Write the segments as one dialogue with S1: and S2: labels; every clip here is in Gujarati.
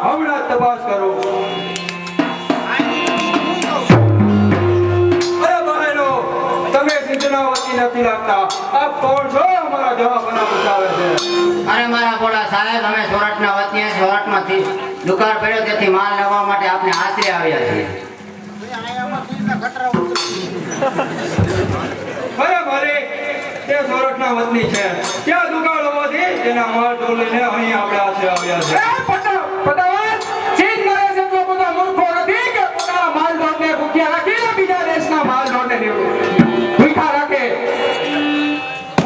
S1: હમણાં તપાસ કરો. અરે બહેનો, તમે સિંધનાવતી નથી લાગતા. આપ કોણ છો? અમારા જવાબના પૂછાવે છે.
S2: અરે મારા બોલા સાહેબ, અમે સોરઠના વતની સોરઠમાંથી દુકાળ પડ્યો તેથી માલ લેવા માટે આપને આશરે આવ્યા છીએ.
S1: અરે માલિક, તે સોરઠના વતની છે. ક્યાં દુકાળ હોવાથી તેના માલ ઢોલીને અહીં આપણે આશરે આવ્યા છે.
S3: પટાવાળ ચીજ કરે છે તો બધા મૂર્ખો નથી કે પોતાના માલ ઢોરને ભૂખ્યા રાખીને બીજા દેશના માલ ઢોરને ભૂખ્યા રાખે.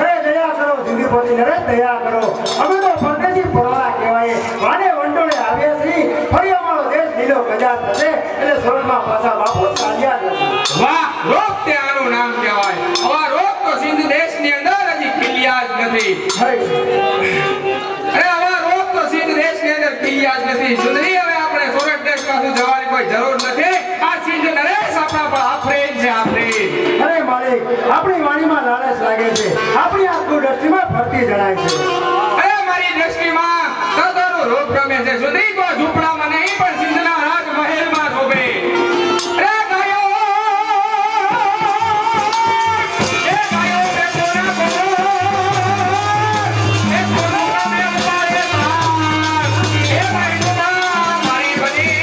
S4: અરે દયા કરો સિંધુપતિ, અરે દયા કરો. અમે તો પરદેશી પરવાળા કહેવાય. વાને વંડોળે આવ્યા છીએ. ફરી અમારો દેશ લીલો કજાત થશે એટલે સોરઠમાં પાછા બાપુ ચાલ્યા જશે.
S3: વાહ, રોગ તે આનું નામ કહેવાય. આવા રોગ તો સિંધ દેશની અંદર હજી ખીલ્યા જ નથી. અરે આવા રોગ તો સિંધ દેશની અંદર ખીલ્યા જ નથી. સુંદરી, હવે આપણે સોરઠ દેશ પાછું જવાની કોઈ જરૂર નથી. આ સિંધ નરેશ આપણા પર આફરીન છે, આફરીન.
S4: અરે માલિક, આપણી વાણીમાં લાલચ લાગે છે. આપણી આંખની દ્રષ્ટિમાં ફરતી જણાય છે.
S3: અરે મારી દ્રષ્ટિમાં તરતરનો રોગ ગમે છે. સુંદરી, તો ઝૂંપડામાં નહીં પણ સિંધના રાજમહેલમાં શોભે. અરે ગાયો, એ ગાયો બેઠો ના બોલો, એ કોના મે ઉપાડે ભાગ, એ ભાઈના મારી બની,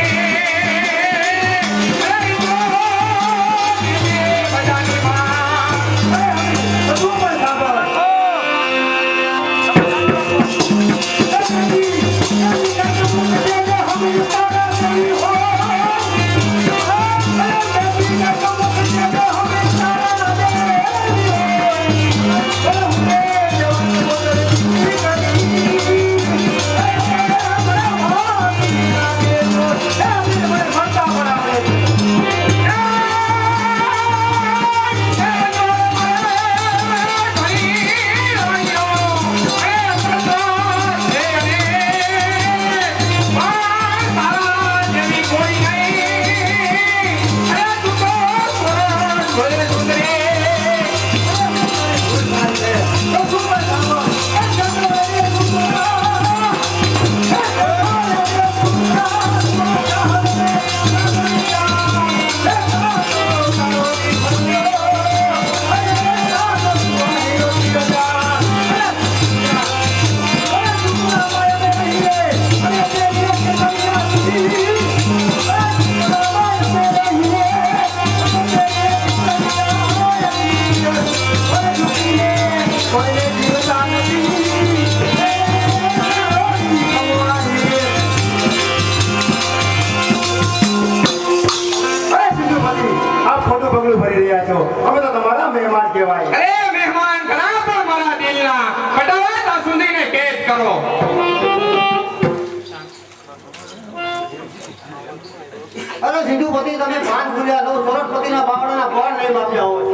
S3: અરે ઈકો બધાની માં.
S4: બધું પણ સાંભળ. અમે તો તમારા મહેમાન કહેવાય.
S3: અરે મહેમાન ઘણા પણ મારા દિલના. ફટાફટ આ સુંદરીને કેદ કરો.
S2: અરે સિંધુપતિ, તમે ભાન ભૂલ્યા છો. સોરઠપતિના બાવળાના ગોળ નહીં માપ્યા હોય.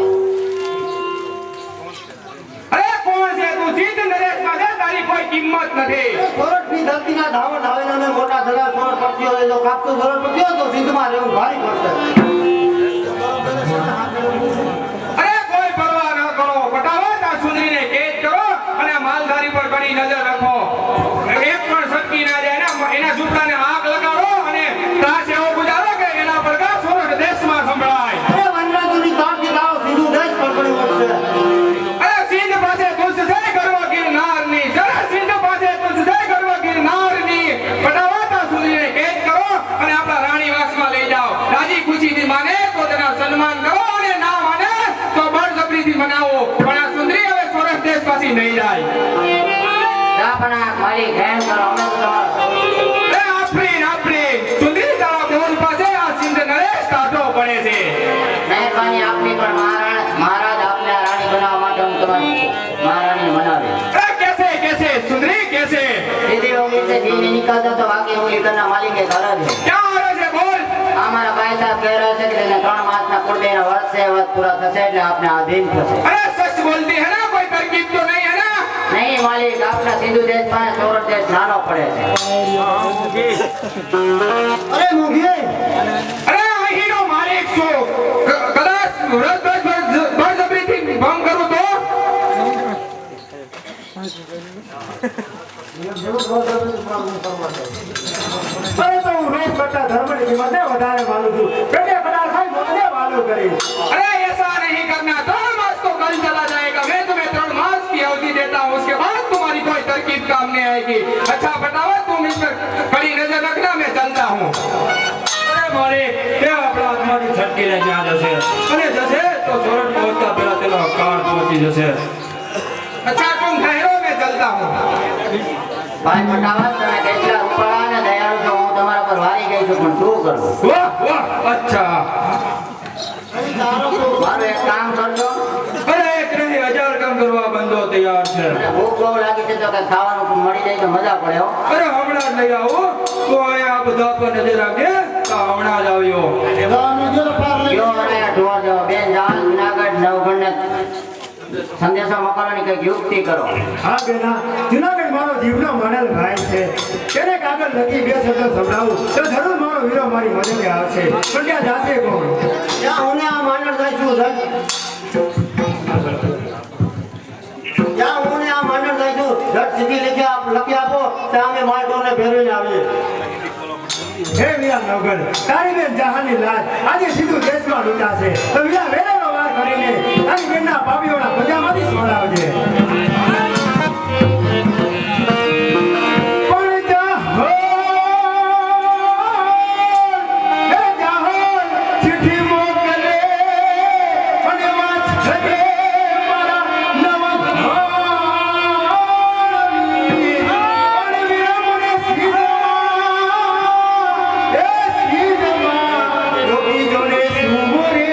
S3: અરે કોણ છે તું? સિંધ નરેશમાં છે, તારી કોઈ કિંમત નથી.
S2: સોરઠની ધરતીના ધાવણ ધાવેલા અને મોટા ધડા સોરઠપતિઓ લઈ લો. કાપતો સોરઠપતિઓ તો સિંધમાં રહેવું ભારી પડશે.
S3: અરે કોઈ પરવા ન કરો. ફટાફટ આ સુંદરીને કેદ કરો અને માલધારી પર ઘણી નજર રાખો. એક પણ શક્તિ ના જાય ને એના ઝૂંપડાને આગ લગાડો અને ત્રાસ એવો ગુજારો કે એના પડઘા સોરઠ દેશમાં સંભળાય.
S2: અરે વનરાજોની તાણથી તાવ સિંધુ દેશ પર પડી પડશે.
S3: અરે સિંધ પાસે તુજ છે ગર્વ ગિરનારની. જરા સિંધ પાસે તુજ છે ગર્વ ગિરનારની. ફટાફટ આ સુંદરીને કેદ કરો અને આપણા રાણીવાસમાં લઈ જાઓ. રાજી ખુશીથી માને તો તેના સન્માન કરો અને ના માને તો બળજબરીથી મનાવો. પણ આ સુંદરી હવે સોરઠ દેશ પાછી નહીં જાય.
S2: રાપણા માલિક હેમ કરો. અમે તો તમારા
S3: એ આફરીન, આફરીન. સુંદરી, તારા બોલ પાસે આ સિંધ નરેશ કાઢો પડે છે.
S2: મહેરબાની આપની પર મહારાજ આપને આ રાણી બનાવવા માટે હું તમારી મહારાણી બનાવી.
S3: कैसे सुंदरी कैसे
S2: दीदी होगी से दीदी निकलता तो बाकी उंगली करना मालिक के घर है.
S3: क्या हो रहा है बोल.
S2: हमारा भाई साहब कह रहे थे कि 3 मास ना कुर्देना वर्ष से वर्ष पूरा થશે એટલે આપને આધીન થશે.
S3: अरे सच बोलती है ना, कोई तरकीब तो नहीं है ना.
S2: नहीं मालिक, આપના સિંધુ દેશ પાસે સોરઠ દેશ નાનો પડે છે. અરે મુગી,
S3: अरे हीरो मालिक છો કદાચ બળજબરીથી ભંગ કરું તો.
S4: અરે કરતા ધર્મની કિંમતને વધારે માનું છું બેટે કદાચ થાય મોતને વાલો કરી
S3: अरे ऐसा नहीं करना 3 मास तो कल चला जाएगा मैं तुम्हें 3 मास की अवधि देता हूँ उसके बाद तुम्हारी कोई तरकीब काम नहीं आएगी अच्छा फटाफट तुम इस पर कड़ी नजर रखना मैं चलता हूँ
S1: અરે માલિક તે આપણા હાથમાંથી છટકીને ત્યાં જશે અને જશે તો સોરઠ પહોંચતા પહેલા તેનો કાળ પહોંચી જશે
S3: अच्छा तुम ठहरो मैं चलता हूँ
S2: ભાઈ ફટાફટ તમે કેટલા રૂપાળા અને દયાળુ છો હું તમારા પર વારી ગઈ છું પણ શું કરું
S1: વાહ વાહ અચ્છા
S2: મારું એક કામ કરજો
S1: અરે એક નહીં 1000 કામ કરવા બંધો તૈયાર છે
S2: અને ભૂખ બહુ લાગી છે તો કઈ ખાવાનું મળી જાય તો મજા પડે હો
S1: અરે હમણાં જ લઈ આવો તો અહીંયા બધા પર નજર રાખે તો હમણાં જ આવ્યો
S2: જો અને ઢોર જો બેન જાન જુનાગઢ નવગણને સંદેશો મોકલવાની કઈક યુક્તિ કરો
S4: હા બેના જુનાગઢ મારો જીવનો માનેલ ભાઈ છે તેને કાગળ લખી 2 શબ્દ સંભળાવું તો જરૂર મારો વીરો મારી મદદે આવશે પણ ત્યાં જાશે કોણ
S2: ત્યાં હું આ માનર જાય છું ત્યાં હું આ માનર જાય છું જટ સીધી લખી આપો ત્યાં અમે માલ ઢોરને ફેરવીને આવીએ
S4: હે વીરા નવગણ તારી બેન જહાની લાજ આજે સીધું દેશમાં લૂંટાશે તો વીરા વેલાનો વાર કરીને તારી બેનના પાપીઓના પ્રજામાંથી સોડાવજે પણ જાહો હે જાહો ચિઠ્ઠી મોકલે અને વાત થકે મારા નવા ભાણની અને વીરા મને સીધા રોકી જોને સુમરે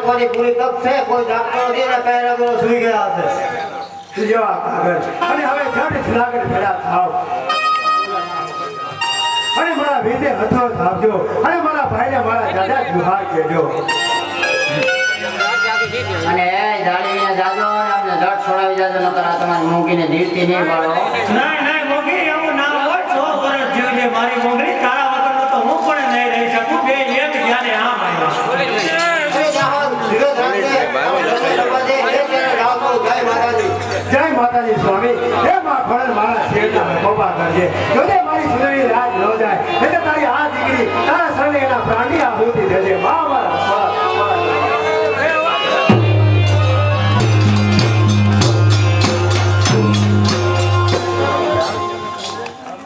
S2: જાગવાની પૂરી તક છે. કોઈ જાગતો નથી ને પહેલા પેલો સૂઈ ગયા હશે.
S4: લ્યો આ કાગળ. અને હવે જાતે જુનાગઢ ભેળા થાવ. અને મારા વિધે હથો થાવજો. અને મારા ભાઈને મારા દાદા જુહાર કહેજો.
S2: અને એ જાળવીને જાજો અને અમને જટ છોડાવી જાજો, નકર આ તમારી મૂકીને જીવતી નહીં પાડો.
S5: ના મોગી એવું ના હોય. 100 વર્ષ જીવજે મારી મોગરી. તારા વગર તો હું પણ નહીં રહી શકું. બે એક જ્યારે આમ આવ્યા.
S2: અરે જાહો, ધીરજ રાખજે. જય માતાજી.
S4: જય માતાજી સ્વામી. હે માં ખોડલ મારા શેરના કૃપા કરજે. જોજે મારી સુંદરી રાજ ન જાય. એટલે તારી આ દીકરી તારા શરણે એના પ્રાણની આહુતિ દેજે. માં મારા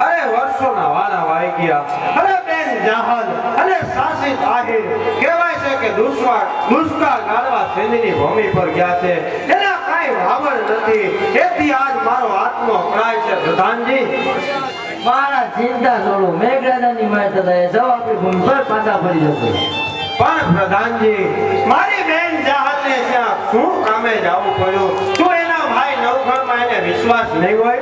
S1: અરે વર્ષોના વાલા વાઈ ગયા. અરે બેન જાહલ અને શાસિત આહિર કહેવાય છે કે દુષ્કાળ ગાળવા સિંધની ભૂમિ પર ગયા છે. એના કાંઈ વાવડ નથી. એથી આજ મારો આત્મો અકળાય છે. પ્રધાનજી
S6: મારા ચિંતા છોડો. મેઘરાજાની માય થતા સૌ આપણી ભૂમિ પર પાછા ફરી જશે.
S1: પણ પ્રધાનજી મારી બેન જાહલને ત્યાં શું કામે જવું પડ્યું? શું એના ભાઈ નવઘણમાં એને વિશ્વાસ નહીં હોય?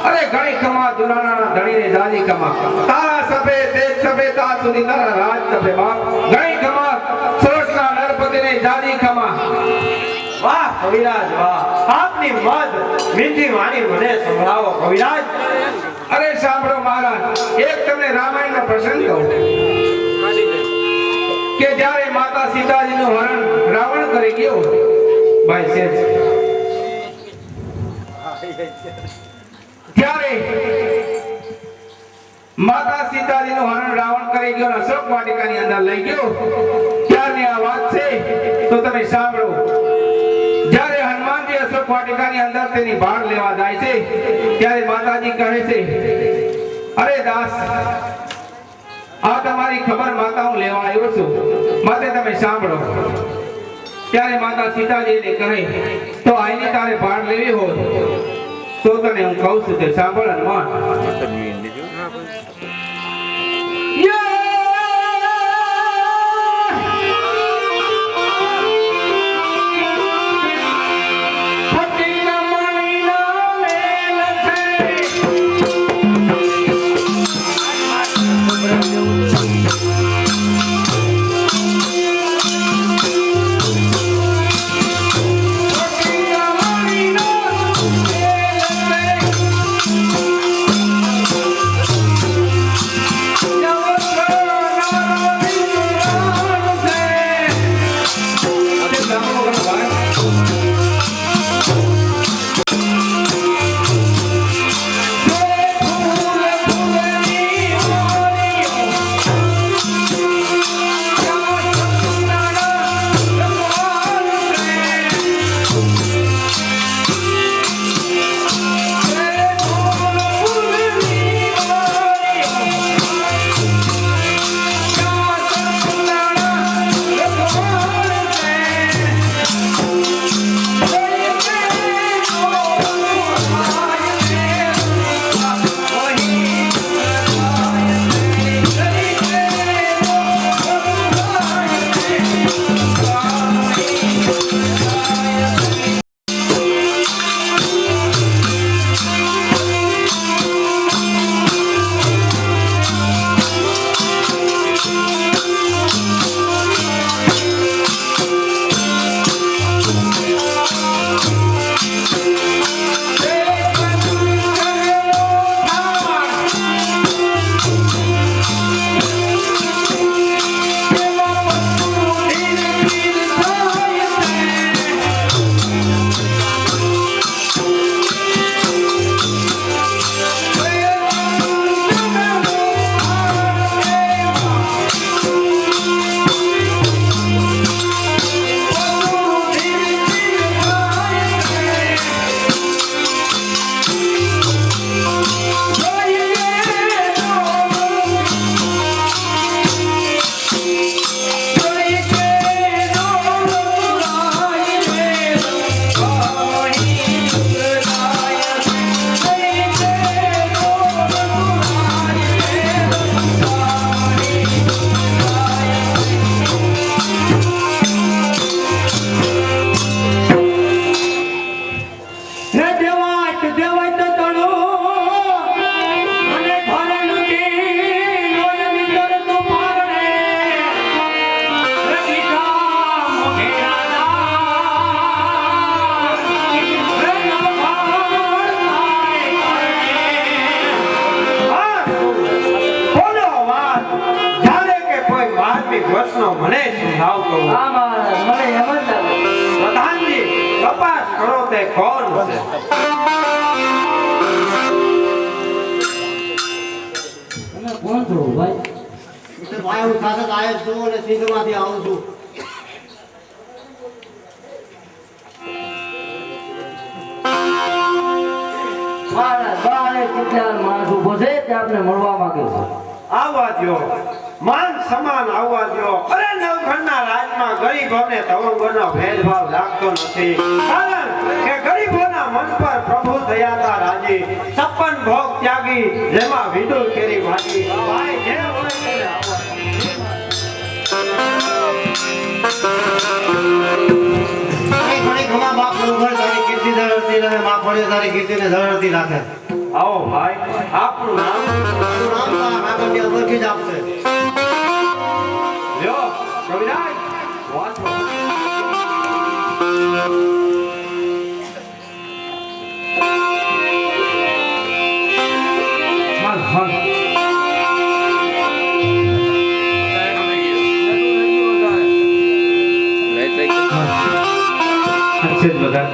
S1: અરે ઘણી કમા દુલાના ધણીને જાજી કમા તારા સભે તેજ સભે તા સુધી તારા રાજ સભે બાપ ઘણી કમા સોરઠના નરપતિને જાજી કમા. વાહ કવિરાજ વાહ, આપની મધ મીઠી વાણી મને સંભળાવો કવિરાજ. અરે સાંભળો મહારાજ, એક તમને રામાયણનો પ્રસંગ કહું કે જ્યારે માતા સીતાજીનું હરણ રાવણ કરી ગયો. ભાઈ સેજ ત્યારે માતા સીતાજીનું હરણ રાવણ કરી ગયો, અશોક વાટિકાની અંદર લઈ ગયો. ત્યારની આ વાત છે તો તમે સાંભળો. જ્યારે હનુમાનજી અશોક વાટિકાની અંદર તેની ભાળ લેવા જાય છે ત્યારે માતાજી કહે છે, અરે દાસ, આ તમારી ખબર માતા હું લેવા આવ્યો છું, માટે તમે સાંભળો. ત્યારે માતા સીતાજીને કહે, તો આઈની તારે ભાળ લેવી હોય તો તને હું કહું છું તે સાંભળ અને માન.
S3: મને સુનાવ કહું.
S6: હા મહારાજ, મને એમ જ લાગે.
S3: પ્રધાનજી, તપાસ કરો તે કોણ છે.
S6: તમે કોણ છો ભાઈ?
S2: ભાઈ હું સાથે જ આવ્યો છું અને સિંધમાંથી આવું છું.
S6: મહારાજ, બારે કેટલા માણસ ઉભો છે તે આપને મળવા માંગે છે.
S3: આવવા દ્યો, માન સમાન આવવા દ્યો. અરે નવખંડના રાજમાં ગરીબોને તવંગોનો ભેદભાવ લાગતો નથી, કારણ કે ગરીબોના મન પર પ્રભુ થયા રાજી. 56 ભોગ ત્યાગી, જેમાં વિદુર કેરી ભાજી. ભાઈ જે હોય તેને આવવા
S2: ઘણી ખમા બાપ ઉપર તારી કીર્તિ ધરતી રહે, માં પડ્યો તારી કીર્તિને ધરતી રાખે.
S3: આવો ભાઈ, આપનું નામ?
S2: મારું નામ તો આ કાગળની અંદરથી જ આપશે.
S3: લ્યો કવિરાજ, વાંચો.
S1: હાલ હાલ. છે જ બધા.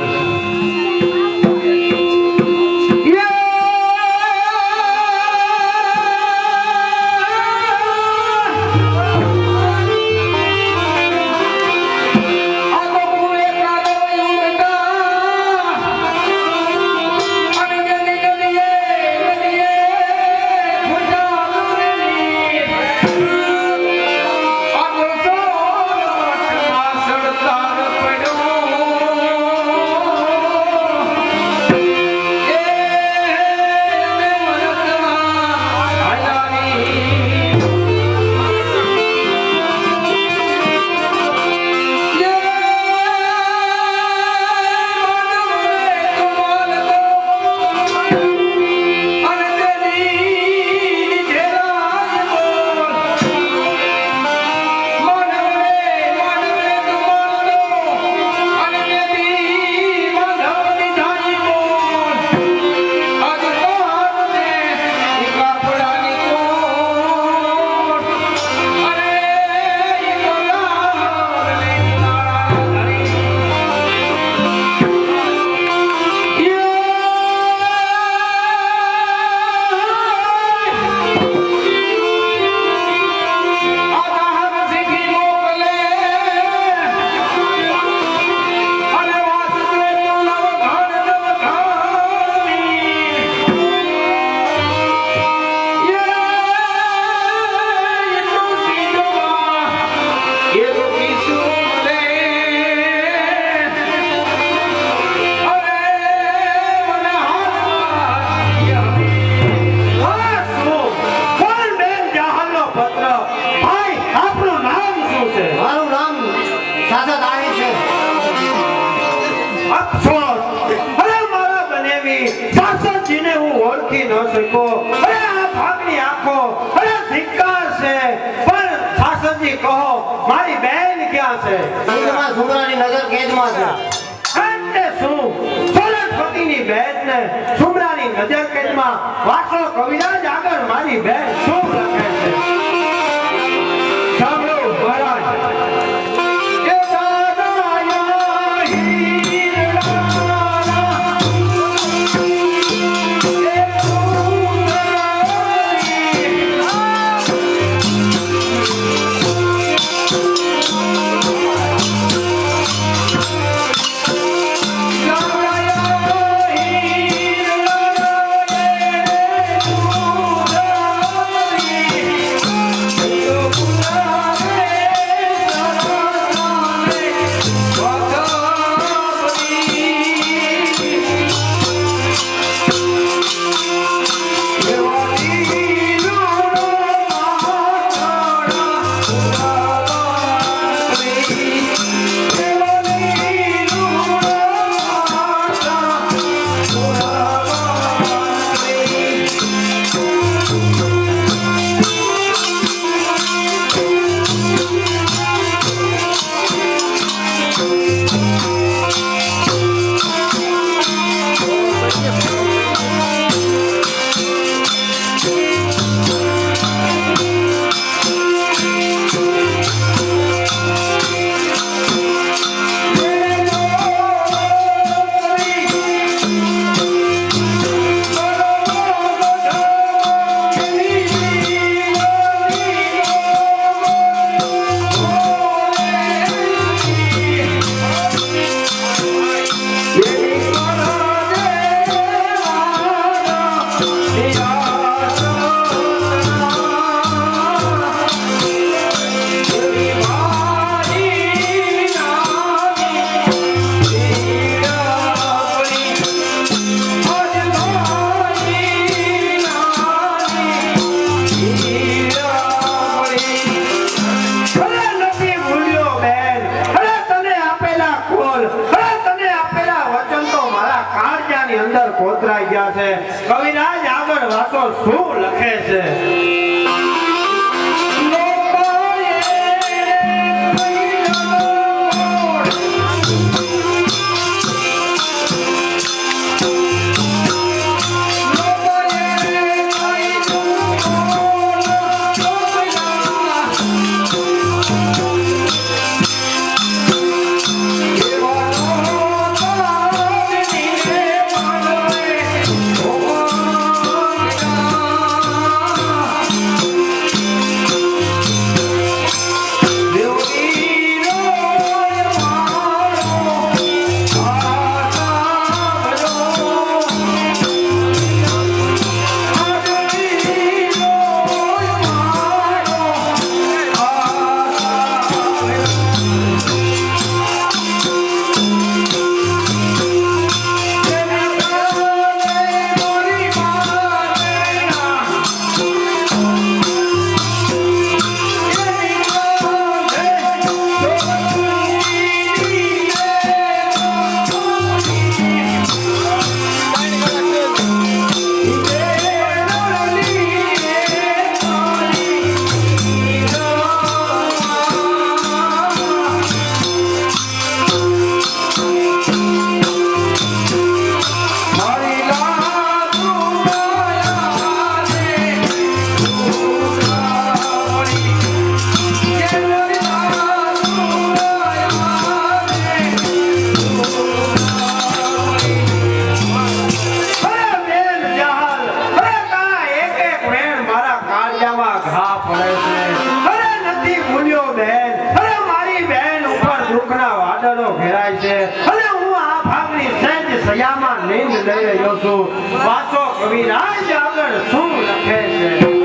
S5: અફસોસ અરે મારા બનેવી શાસનજીને હું ઓળખી ન શક્યો અરે આ ભાગની આંખો અરે ધિક્કાર છે પણ શાસનજી કહો મારી બહેન ક્યાં છે
S2: સિંધમાં સુમરાની નજર કેદમાં છે
S5: એટલે શું સોલંકપતિની બહેનને સુમરાની નજર કેદમાં વાસો કવિરાજ આગળ મારી બહેન શું લખે છે
S1: સાંભળો મહારાજ એ દાદાયા હીરલાલા એ
S5: કોતરાઈ ગયા છે કવિરાજ આગળ વાતો શું લખે છે વાસો કવિરાજ આગળ શું લખે છે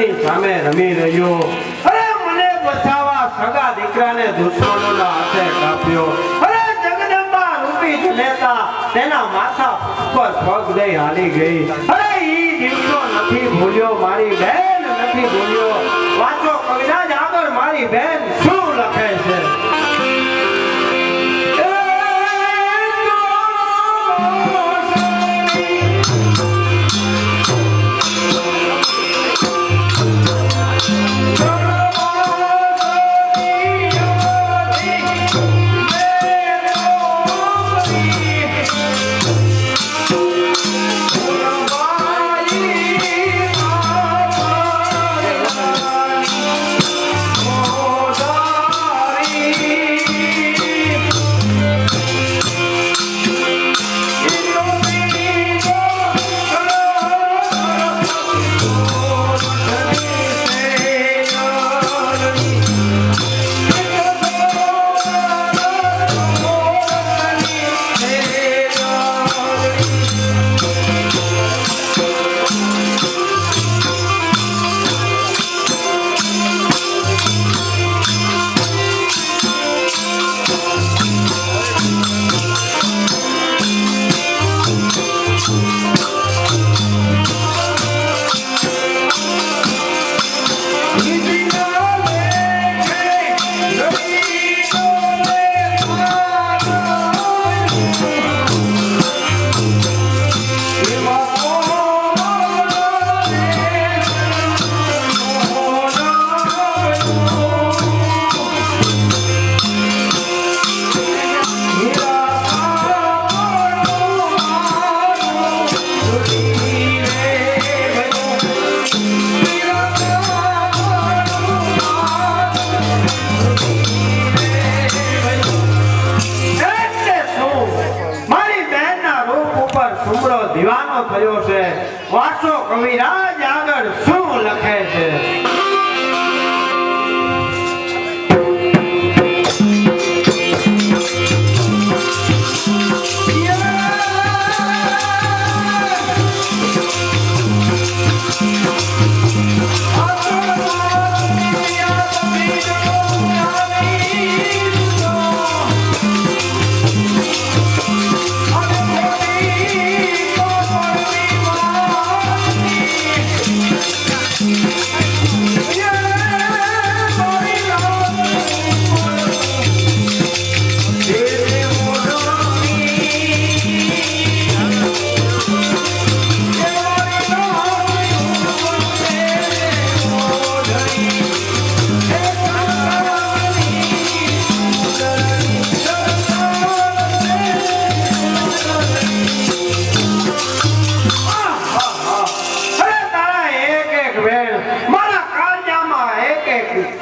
S5: દુશ્મનની સામે રમી રહ્યો. અરે મને બચાવવા સગા દીકરાને દુશ્મનોના હાથે કાપ્યો. અરે જગદંબા રૂપી જનેતા તેના માથા પર પગ દઈ હાલી ગઈ. અરે ઈ દિવસો નથી ભૂલ્યો મારી બેન, નથી ભૂલ્યો. વાંચો કવિરાજ આગળ મારી બેન શું લખે છે. દીવાનો થયો છે. વાંચો કવિરાજ આગળ શું લખે છે.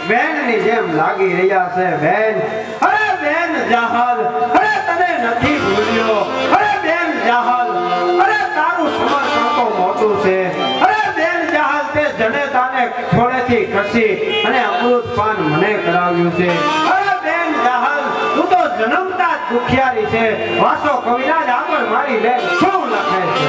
S5: બેનની જેમ લાગી રહ્યા છે બેન. અરે બેન જાહલ, અરે તને નથી ભૂલ્યો. અરે બેન જાહલ, અરે તારું સમર્પણ તો મોટું છે. અરે બેન જાહલ, તે જનેતાને ખોળેથી ખસી અને અમૃત પાન મને કરાવ્યું છે. અરે બેન જાહલ, તું તો જન્મતા જ દુખિયારી છે. વાસો કવિરાજ આગળ મારી બેન શું લખે છે.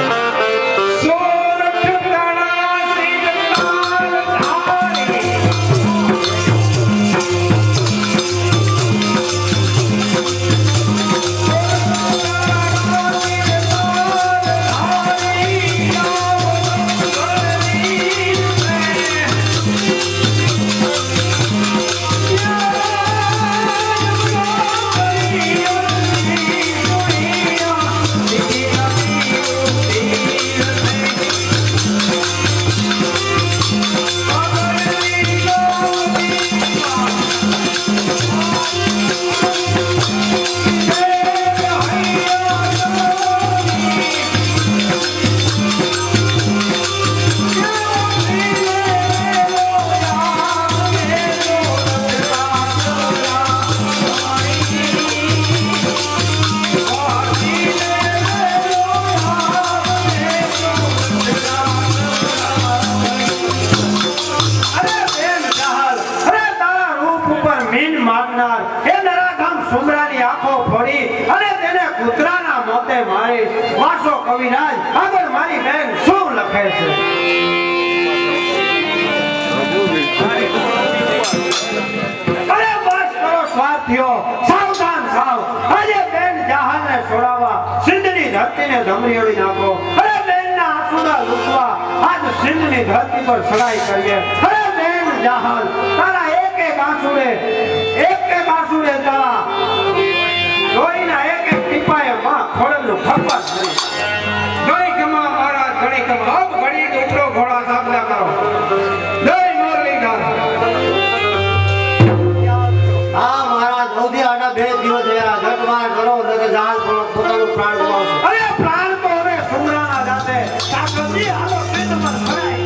S5: વાસો કવિરાજ આગળ મારી બેન શું લખે છે. ધરતીને ધમરીઓળી નાખો. અરે બેનના આંસુડા લૂંટવા આજ સિંધની ધરતી પર ચડાઈ કરીએ. અરે બેન જાહલ, તારા એક એક આંસુડે તારા લોહીના એક ટીપાએ માં ખોળેલું ખપાસ કરી.
S1: ગણી કમા મહારાજ ગણી કમા અબ ઘડી ઉપરો ઘોડા સાબલા કરો. જય મુરલીધર.
S2: હા મહારાજ નવદિયાના 2 દિવસ થયા. ઝટમાર કરો એટલે જહાજ પોતાનું પ્રાણ ગુમાવશે.
S5: અરે પ્રાણ તો હવે સુમરાના જાતે તાકતથી હાલો સિંધ પર ચડાઈ.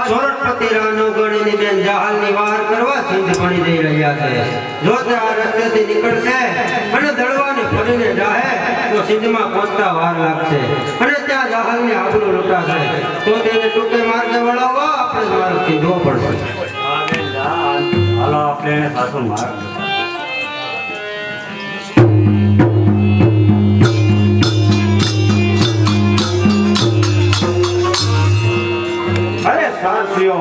S7: ચોરટપતિ રાનો ગણીની બેન જહાલની વાર કરવા સિંધ ભણી જઈ રહ્યા છે. જો તે આ રસ્તેથી નીકળશે અને દળવાને ફરીને જાહે તો સિંધમાં પહોંચતા વાર લાગશે અને ત્યાં જહાલની આબરૂ લૂંટાશે. તો તેને ટૂંકે માર્ગે વળાવવા આપણે જ માર્ગથી જવું પડશે.
S5: હાલો આપણે સાસુ માર્ગ. અરે સાંસીઓ,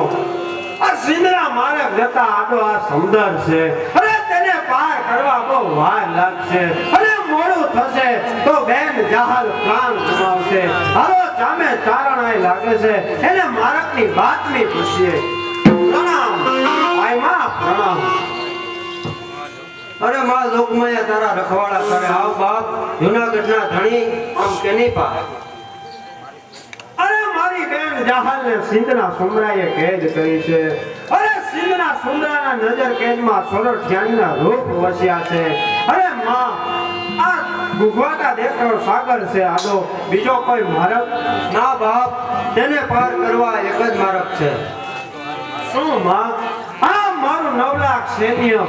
S5: આ સિંધના માર્ગ જતા આડો આ સમુદ્ર છે. અરે તેને પાર કરવા બહુ વાર લાગશે અને મોડું થશે તો બેન જહાલ પ્રાણ ગુમાવશે. હાલો જામે ચારણાય લાગે છે એને માર્ગની બાતમી પૂછીએ. પ્રણામ આય માં પ્રણામ.
S7: અરે માં લોકમાયા તારા રખવાડા કરે. આવ બાપ જૂનાગઢના ધણી આમ કેની પા.
S5: અરે મારી બેન જહાલને સિંધના સુમરાએ કેદ કરી છે. અરે સિંધના સુમરાના નજર કેદમાં સોરઠિયાણીના રૂપ વસ્યા છે. અરે માં આ ગુગવાટા દેશનો સાગર છે આદો બીજો કોઈ માર્ગ
S7: ના બાપ, તેને પાર કરવા એક જ માર્ગ છે.
S5: શું માં? આ મારું 9 લાખ સૈન્ય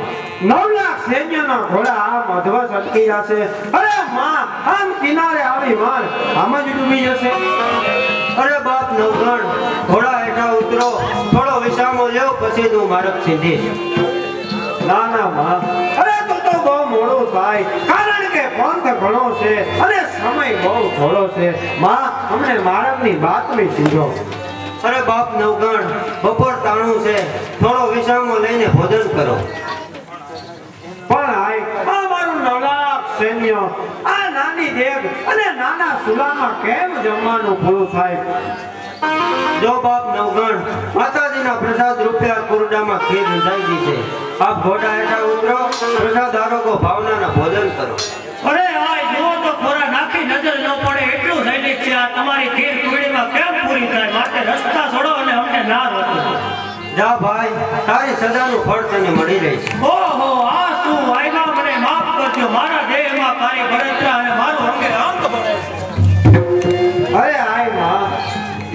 S5: 9 લાખ સૈન્યના ઘોડા આ મધવસ અટકી જશે. અરે માં આમ કિનારે આવી માર આમ જ ડૂબી જશે.
S7: અરે બાપ નવગણ, ઘોડા હેઠા ઉતરો, થોડો વિસામો લ્યો, પછી તું માર્ગ સીધીશ.
S5: ના ના માં, અરે તું તો બહુ મોડું થાય, કારણ કે પંથ ઘણો છે અને સમય બહુ થોડો છે. માં, અમને માર્ગની બાતમી સીધો.
S7: અરે બાપ નવગણ, બપોર તાણું છે, થોડો વિસામો લઈને ભોજન કરો.
S5: પણ આ મારું નવલાખ સૈન્ય, આ નાની દેગ અને નાના સુલામાં કેમ જમવાનું પૂરું થાય?
S7: જો બાપ નવગણ, માતાજીના પ્રસાદ રૂપિયા કુરડામાં ખીર રંધાઈ છે. આપ ઘોડા હેઠા ઉતરો, પ્રસાદ આરોગો, ભાવનાના ભોજન કરો.
S8: અરે આ જુઓ તો ખોરા નાખી નજર ન પડે એટલું સૈનિક છે. આ તમારી ખીર કુડીમાં કેમ પૂરી થાય? માટે રસ્તા છોડો અને અમને ના રોકો.
S7: જા ભાઈ, તારી સજાનું ફળ તને મળી રહેશે.
S8: ઓહો, આ શું વાયમાં મને માફ કરજો. મારા દેહમાં તારી બળતરા અને મારું અંગે અંગ બને છે.
S5: અરે આય માં,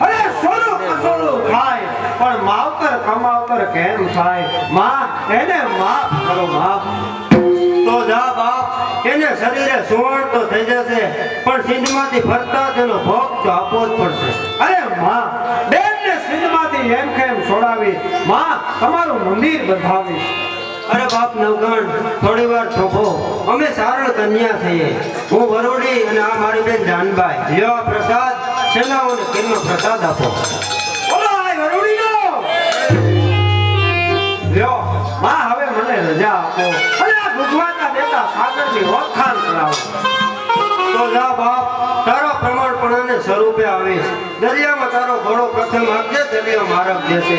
S5: અરે સોનું કસોડું થાય પણ માવતર કમાવતર કેમ થાય? માં, એને માફ કરો માફ.
S7: તો જા બાપ, એને શરીરે સુવર્ણ તો થઈ જશે, પણ સિંધમાંથી ફરતા તેનો ભોગ તો આપવો જ પડશે.
S5: અરે માં, બેનને સિંધમાંથી એમ કેમ છોડાવી? માં, તમારું મંદિર બંધાવી.
S7: અરે બાપ નવગણ, થોડી વાર થોભો, અમે સારણ કન્યા છીએ. હું વરોડી અને આ મારી બેન જાનબાઈ. લ્યો આ પ્રસાદ, સેનાઓને કેમનો પ્રસાદ આપો.
S5: બોલો આ વરુડીનો. લ્યો માં, હવે મને રજા આપો અને આ ભગવાનના દેતા સાગરની વખાણ કરાવો.
S7: તો જા બાપ, તારા પ્રમાણપણાને સ્વરૂપે આવીશ. દરિયામાં તારો ઘોડો પ્રથમ આપજે, દરિયો માર્ગ દેશે.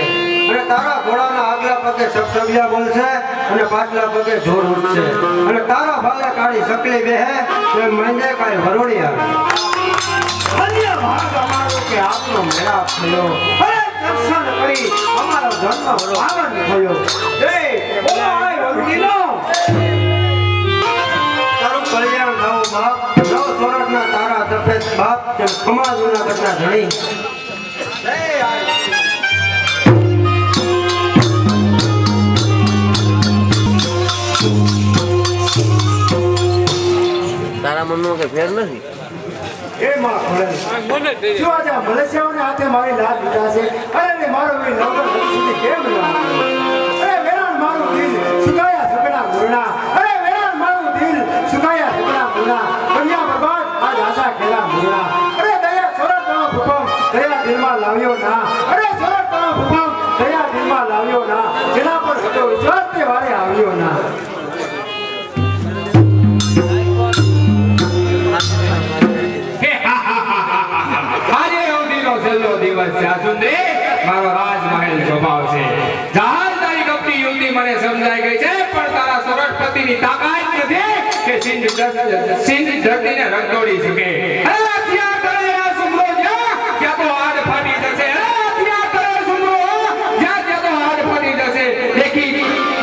S7: અને તારા ઘોડાના આગલા પગે સબસબિયા બોલશે અને પાછલા પગે જોર ઉઠશે. અને તારા ભાલે કાળી સકલી બેહે તો મંજે કાંઈ વરોડી આવે.
S5: અન્ય ભાગ અમારો કે આપનો મેળાપ થયો. અરે દર્શન કરી અમારો જન્મ પાવન થયો. એ બોલો આ વરુડીનો.
S7: તારું કલ્યાણ થાવું બાપ. નવ સોરઠના તારા સફેદ બાપ, તેમ ખમા જૂનાગઢના ધણી.
S6: તારા મનમાં કઈ ફેર નથી.
S4: એ માં ભળે શું આજે આ મલેશિયાઓને હાથે મારી લાજ લીધા છે? અરે ને મારો વી નવગણ હજી સુધી કેમ ના આવ્યો? અરે વેરાણ મારું દિલ સુકાયા સગડા મૂળના. અરે વેરાણ મારું દિલ સુકાયા સગડા મૂળના. કન્યા બરબાદ આજ આશા ખેલા મૂળના. અરે દયા સોરઠ નો ભૂકંપ દયા દિલમાં લાવ્યો ના. અરે સોરઠ નો ભૂકંપ દયા દિલમાં લાવ્યો ના. જેના પર હતો વિશ્વાસ તે વારે આવ્યો ના.
S3: આજે અવધીનો છેલ્લો દિવસ છે. આ સુંદરી મારો રાજમહેલ સ્વભાવ છે. જહાજ તારી કપટી યુવતી મને સમજાઈ ગઈ છે, પણ તારા સોરઠપતિની તાકાત નથી કે સિંધ ધરતીને રંગોળી શકે. અરે હથિયાર કરે આ સુમરો જ્યાં ત્યાં તો હાડ ફાટી જશે. અરે હથિયાર કરે સુમરો જ્યાં ત્યાં તો હાડ ફાટી જશે. દેખી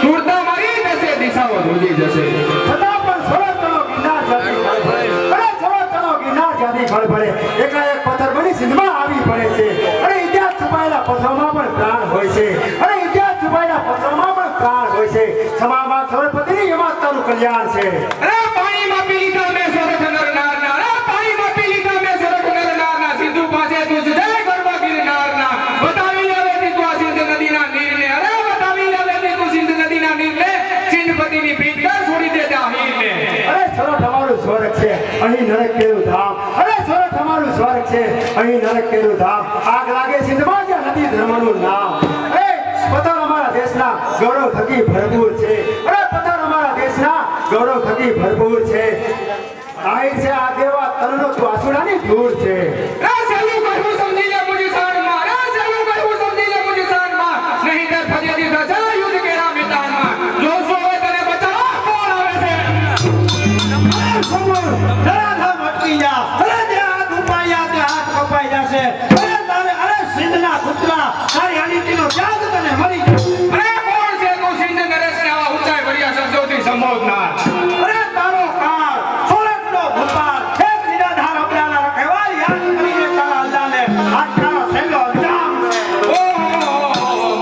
S3: સુરતા મારી દસે દિશાઓ ધ્રુજી જશે.
S4: છતાં પણ સોરઠનો ગિરનાર જાતિ ખળભળે. અરે સોરઠનો ગિરનાર જાતિ ખળભળે. એકાએક પથ્થર બની સિંધમાં આવી પડે છે. અરે ઇતિહાસ છુપાયેલા પથ્થરોમાં પણ પ્રાણ હોય છે. અરે ઇતિહાસ છુપાયેલા પથ્થરોમાં પણ પ્રાણ હોય છે. સમામાં સોરઠપતિની એમાં તારું કલ્યાણ છે.
S3: અરે પાણીમાં પી લીધા મેં સોરઠ નરનારના. અરે પાણીમાં પી લીધા મેં સોરઠ નરનારના. સિંધુ પાસે તું જય ગરવા ગિરનારના. બતાવી લેવેતી તું આ સિંધ નદીના નીરને. અરે બતાવી લેવેતી તું સિંધ નદીના નીરને. સિંધપતિની પીઠ પર છોડી દે ત્યાં હીરને.
S4: અરે સોરઠ અમારું સ્વર્ગ છે, અહીં નરક કેરું ધામ. અરે સોરઠ અમારું સ્વર્ગ છે, અહીં નરક કેરું ધામ. આગ લાગે સિંધમાં જ્યાં નથી ધર્મનું નામ. અરે પથ્થર અમારા દેશના ગૌરવ થકી ભરપૂર છે. અરે પથ્થર અમારા દેશના ગૌરવ થકી ભરપૂર છે. આહિર છે આ દેવા તનનો તું આસુડાની દૂર છે.
S3: અરે સહેલું કહ્યું સમજી લે મુझे શાનમાં. અરે સહેલું કહ્યું સમજી લે મુझे શાનમાં. નહીં તે ફજેદી થશે યુદ્ધ કેરા મેદાનમાં. જોશો હવે તને બચાવવા કોણ આવે છે?
S5: ધરાધામ અટકી જા. અરે જે હાથ ઉપાડ્યા તે હાથ કપાઈ જશે. અરે તારે અરે સિંધના પુત્રા, તારી અનિતિનો ત્યાગ તને મળી જશે.
S3: અરે કોણ છે તું સિંધ નરેશને આવા ઊંચાઈ ભર્યા શબ્દોથી સંબોધનાર?
S5: અરે તારો કાળ સોરઠનો ભૂપાલ એક નિરાધાર અબડાના રખેવાળ યાદ કરીને તારા અલ્લાહને આજ તારો છેલ્લો અંજામ દે.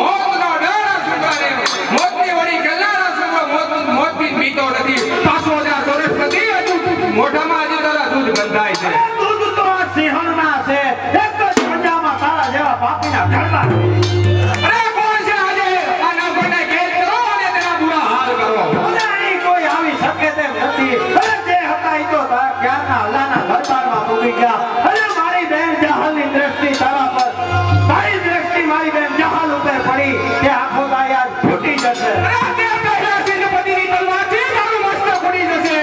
S3: મોતનો ડર આ સુંદરે. મોતની વળી ગલ્લાના સુંદર મોતથી બીતો નથી. પાછો જા સોરઠપતિ. હજુ મોઢામાં હજી તારા દૂધ
S5: રાજાના દરબારમાં પૂરી ગયા. અને મારી બેન જહાલની દ્રષ્ટિ તારા પર, તારી દ્રષ્ટિ મારી બેન જહાલ ઉપર પડી કે આખો દાય આજ ફૂટી જશે.
S3: અરે તે પહેલા સિંહપતિની તલવારથી મારું મસ્તક ઉડી જશે.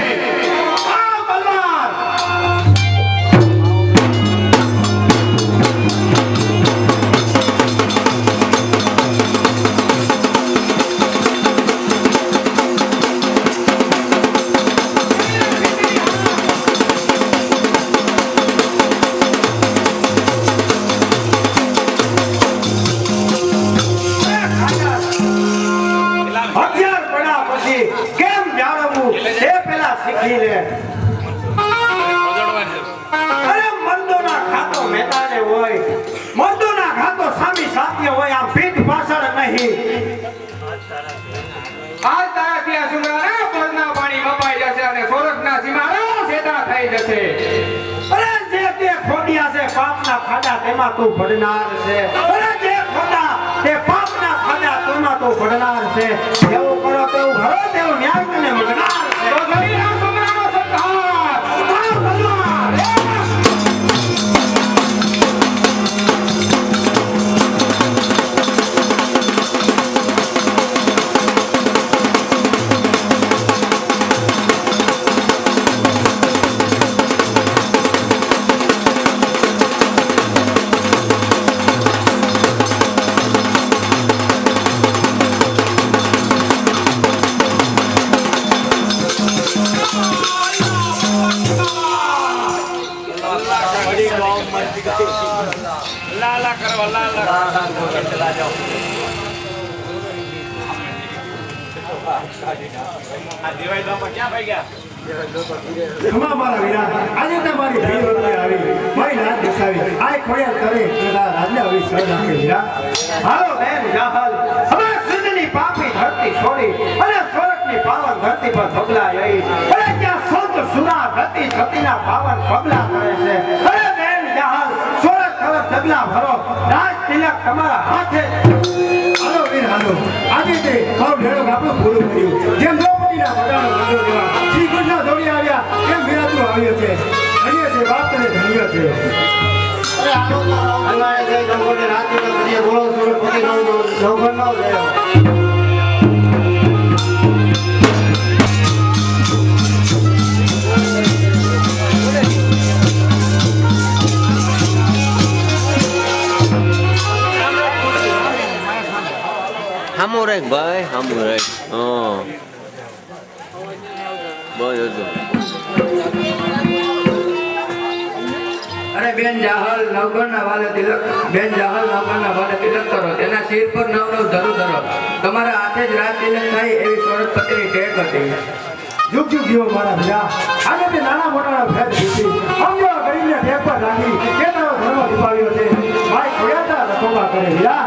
S5: આ તલવાર હથિયાર પડ્યા પછી કેમ જાળવવું તે પેલા શીખી લે. અરે મર્દોના ખાતો મેદાને હોય, મર્દોના ખાતો સામી સાત્ય હોય, આમ પીઠ પાછળ નહીં.
S3: આજ તારાથી આ સુંદરા પરના પાણી વપાઈ જશે અને સોરઠના સીમાડા સેટા થઈ જશે.
S5: અરે જે તે ખોડિયા છે પાપના ખાડા તેમાં તું પડનાર છે. અરે જે ખોડા તે પાપના ખાડા તેમાં તું પડનાર છે. એવું કરો તેવું કરો તેવું ન્યાય તને મળનાર છે.
S3: તો જોઈ આ સુંદરાનો સત્કાર.
S5: આ તલવાર
S4: ખમા મારા વીરા, આજે તમારી ભીડ વખતે આવી, મારી રાત દર્શાવી, આ ખોડિયાર કરે અને તારા રાજને આવી સર નાખે વીરા.
S5: હાલો બેન જાહલ, હવે સિંધની પાપી ધરતી છોડી અને સોરઠની પાવન ધરતી પર પગલા આવી. અરે ત્યાં સંત સુરા ધરતી સતીના પાવન પગલા કરે છે. અરે બેન જાહલ, સોરઠ તરફ ડગલા ભરો, રાજ તિલક તમારા હાથે.
S4: હાલો વીર હાલો, આજે તે મારું ઢેળો આપણું પૂરું કર્યું. જેમ દ્રૌપદીના બધાનો બંધો લેવા શ્રી કૃષ્ણ દોડી આવ્યા એમ વીરા તું આવ્યો છે. ધન્ય છે બાપ તને ધન્ય છે.
S2: અરે હલવાડે જઈ ગંગોને રાત્રિનો બધી બોલો સુરપતિ નવઘણ નો ગયો.
S9: હામું રાખ ભાઈ, હામું રાખ. હા બસ હતું.
S6: અરે બેન જાહલ નવગણના વાલે તિલક, બેન જાહલ નવગણના વાલે તિલક કરો, તેના શિર પર નવ નવ ધરો ધરો. તમારા હાથે જ રાજ તિલક થાય એવી સોરઠપતિની ટેક હતી.
S4: યુગ યુગ જીવો મારા વીરા, આજે તે નાના મોટાના ભેદ દીધી, સમજો ગરીબને ટેક પર રાખી કે તારો ધર્મ દીપાવ્યો છે. ભાઈ ખોડિયાર તારા રખોબા કરે વીરા.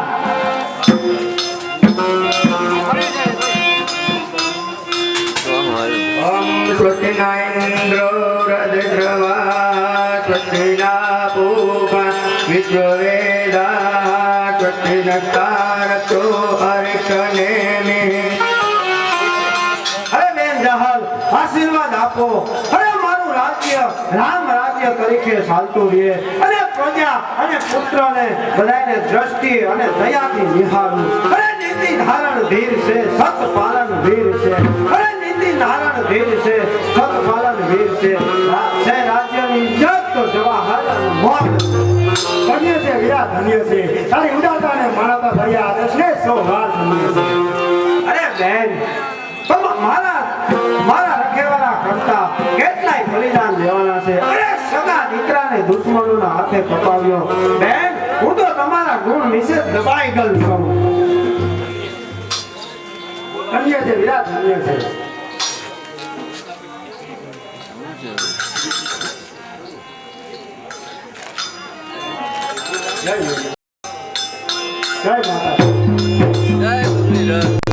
S6: ઓમ સ્વસ્તિના ઇન્દ્રો રદ્રવા સ્વસ્તિના પૂપા વિશ્વવેદા સ્વસ્તિનકારકો હર્ષનેમિ.
S5: અરે બેન જાહલ, આશીર્વાદ આપો. અરે મારું રાજ્ય રામ રાજ્ય તરીકે ચાલતું રહે અને પ્રજા અને પુત્રને બધાને દ્રષ્ટિ અને દયાથી નિહાળવું. અરે નીતિ ધારણ ધીર છે, સત પાલન વીર છે. અરે નીતિ ધારણ ધીર છે, સત પાલન વીર છે. છે રાજ્યની ઇજ્જત તો જવાહર મોત.
S4: ધન્ય છે વીરા, ધન્ય છે તારી ઉદારતા અને માનવતા ભર્યા આદર્શને સો વાર ધન્ય છે.
S5: અરે બેન, મારા રખેવાળા કરતા કેટલાય બલિદાન દેવાના છે. અરે સગા દીકરાને દુશ્મનોના હાથે કપાવ્યો. બેન, હું તો તમારા ગુણ વિશે દબાઈ ગયેલ છું.
S4: ધન્ય છે વીરા, ધન્ય છે. જય માતા.
S9: જય મુરલીધર.